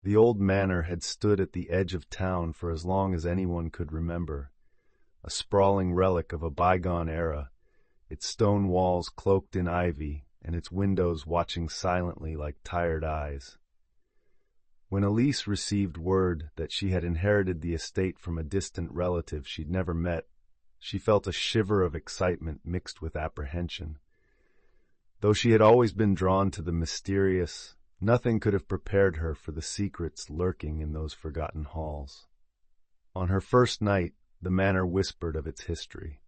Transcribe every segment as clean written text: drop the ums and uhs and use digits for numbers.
The old manor had stood at the edge of town for as long as anyone could remember, a sprawling relic of a bygone era, its stone walls cloaked in ivy and its windows watching silently like tired eyes. When Elise received word that she had inherited the estate from a distant relative she'd never met, she felt a shiver of excitement mixed with apprehension. Though she had always been drawn to the mysterious, nothing could have prepared her for the secrets lurking in those forgotten halls. On her first night, the manor whispered of its history.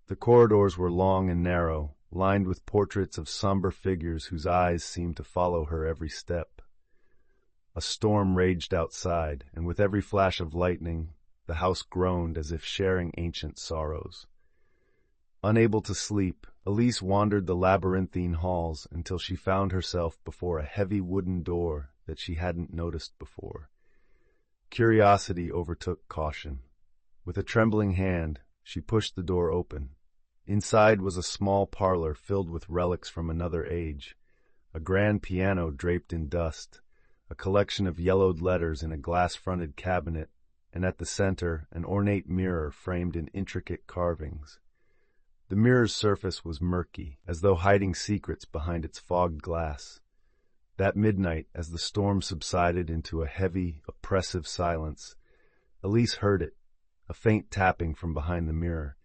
The corridors were long and narrow, lined with portraits of somber figures whose eyes seemed to follow her every step. A storm raged outside, and with every flash of lightning, the house groaned as if sharing ancient sorrows. Unable to sleep, Elise wandered the labyrinthine halls until she found herself before a heavy wooden door that she hadn't noticed before. Curiosity overtook caution. With a trembling hand, she pushed the door open. Inside was a small parlor filled with relics from another age, a grand piano draped in dust, a collection of yellowed letters in a glass-fronted cabinet, and at the center an ornate mirror framed in intricate carvings. The mirror's surface was murky, as though hiding secrets behind its fogged glass. That midnight, as the storm subsided into a heavy, oppressive silence, Elise heard it, a faint tapping from behind the mirror.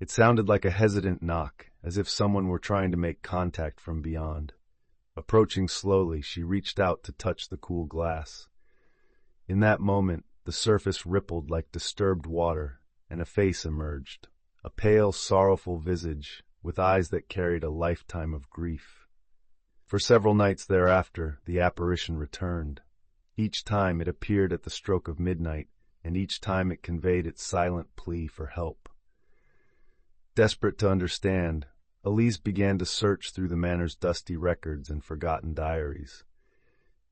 It sounded like a hesitant knock, as if someone were trying to make contact from beyond. Approaching slowly, she reached out to touch the cool glass. In that moment, the surface rippled like disturbed water, and a face emerged. A pale, sorrowful visage, with eyes that carried a lifetime of grief. For several nights thereafter, the apparition returned. Each time it appeared at the stroke of midnight, and each time it conveyed its silent plea for help. Desperate to understand, Elise began to search through the manor's dusty records and forgotten diaries.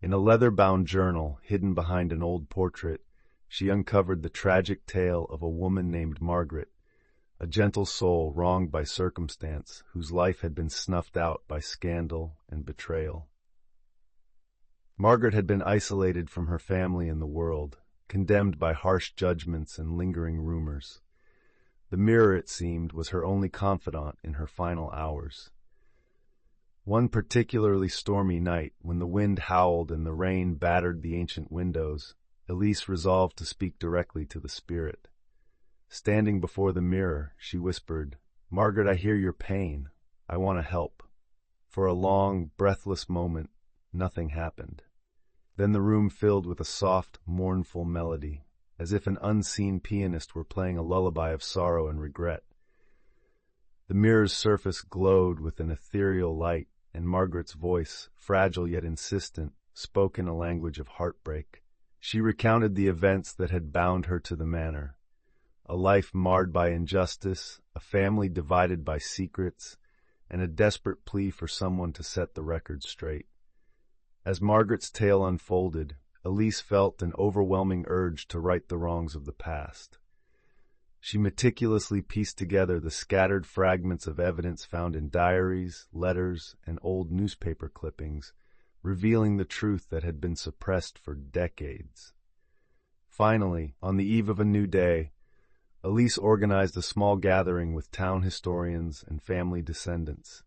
In a leather-bound journal, hidden behind an old portrait, she uncovered the tragic tale of a woman named Margaret, a gentle soul wronged by circumstance, whose life had been snuffed out by scandal and betrayal. Margaret had been isolated from her family and the world, condemned by harsh judgments and lingering rumors. The mirror, it seemed, was her only confidant in her final hours. One particularly stormy night, when the wind howled and the rain battered the ancient windows, Elise resolved to speak directly to the spirit. Standing before the mirror, she whispered, "Margaret, I hear your pain. I want to help." For a long, breathless moment, nothing happened. Then the room filled with a soft, mournful melody, as if an unseen pianist were playing a lullaby of sorrow and regret. The mirror's surface glowed with an ethereal light, and Margaret's voice, fragile yet insistent, spoke in a language of heartbreak. She recounted the events that had bound her to the manor. A life marred by injustice, a family divided by secrets, and a desperate plea for someone to set the record straight. As Margaret's tale unfolded, Elise felt an overwhelming urge to right the wrongs of the past. She meticulously pieced together the scattered fragments of evidence found in diaries, letters, and old newspaper clippings, revealing the truth that had been suppressed for decades. Finally, on the eve of a new day, Elise organized a small gathering with town historians and family descendants.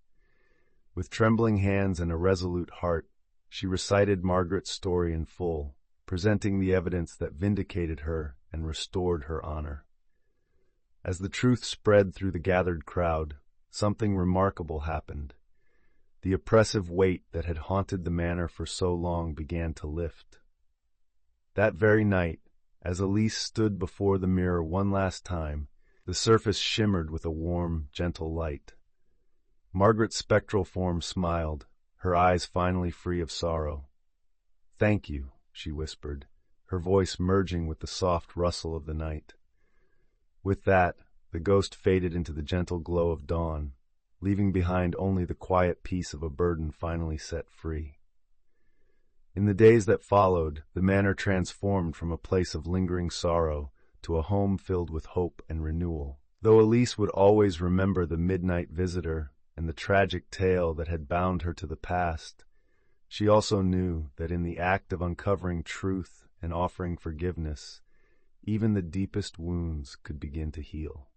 With trembling hands and a resolute heart, she recited Margaret's story in full, presenting the evidence that vindicated her and restored her honor. As the truth spread through the gathered crowd, something remarkable happened. The oppressive weight that had haunted the manor for so long began to lift. That very night, as Elise stood before the mirror one last time, the surface shimmered with a warm, gentle light. Margaret's spectral form smiled, her eyes finally free of sorrow. "Thank you," she whispered, her voice merging with the soft rustle of the night. With that, the ghost faded into the gentle glow of dawn, leaving behind only the quiet peace of a burden finally set free. In the days that followed, the manor transformed from a place of lingering sorrow to a home filled with hope and renewal. Though Elise would always remember the midnight visitor and the tragic tale that had bound her to the past, She also knew that in the act of uncovering truth and offering forgiveness, even the deepest wounds could begin to heal.